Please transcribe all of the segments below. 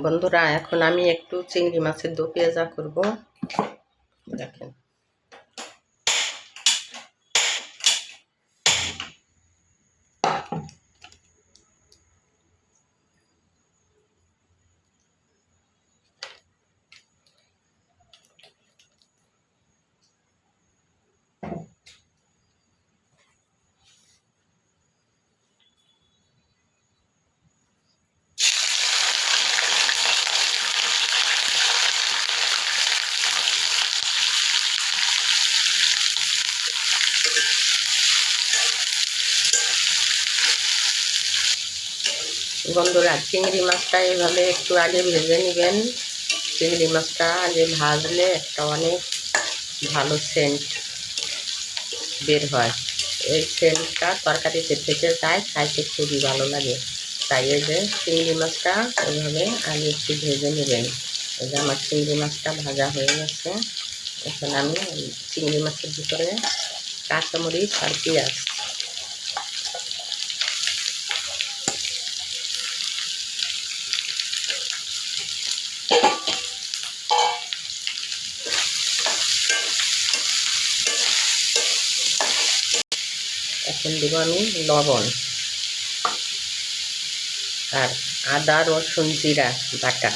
বন্ধুরা, এখন আমি একটু চিংড়ি মাছের দো পেঁয়াজা করব। দেখেন, বন্ধুরা, চিংড়ি মাছটা এভাবে একটু আগে ভেজে নেবেন। চিংড়ি মাছটা আগে ভাজলে একটা অনেক ভালো সেন্ট বের হয়। এই সেন্টটা তরকারিতে থেকে যায়, খাইতে খুবই ভালো লাগে। তাই এই যে চিংড়ি মাছটা এভাবে আগে একটু ভেজে নেবেন। এই যে আমার চিংড়ি মাছটা ভাজা হয়ে গেছে। এখন আমি চিংড়ি মাছের ভিতরে কাঁচামরিচ আর পেঁয়াজ এখন দেবো আমি লবণ আর আদা রসুন জিরা বাটা।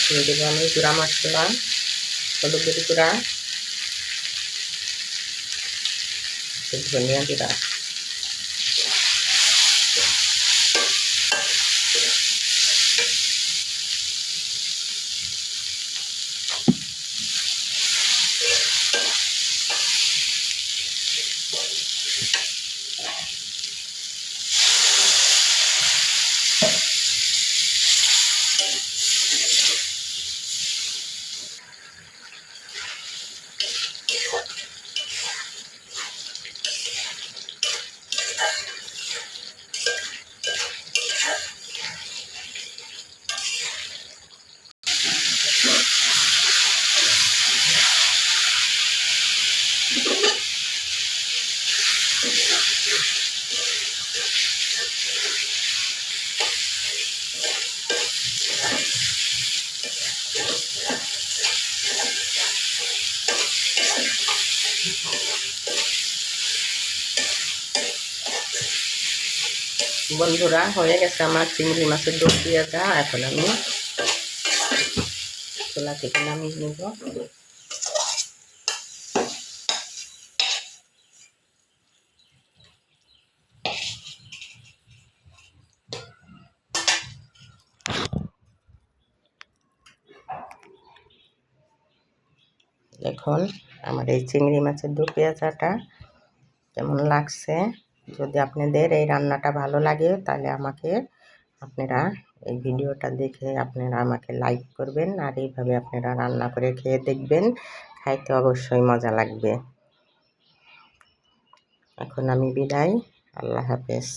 দিয়ে দেবো আমি গুঁড়া মশলা, হলুদের গুঁড়া, ধনিয়া গুঁড়া, বন্ধুরা, হয়ে গেছে আমার চিংড়ি মাছের দো পেঁয়াজা। এখন আমি চুলা থেকে নামিয়ে নেব। দেখুন আমার এই চিংড়ি মাছের দো পেঁয়াজাটা কেমন লাগছে। যদি আপনাদের এই রান্নাটা ভালো লাগে তাহলে আপনারা এই ভিডিওটা দেখে আপনারা আমাকে লাইক করবেন, আর এইভাবে আপনারা রান্না করে খেয়ে দেখবেন, খাইতে অবশ্যই মজা লাগবে। এখন আমি বিদায়, আল্লাহ হাফেজ।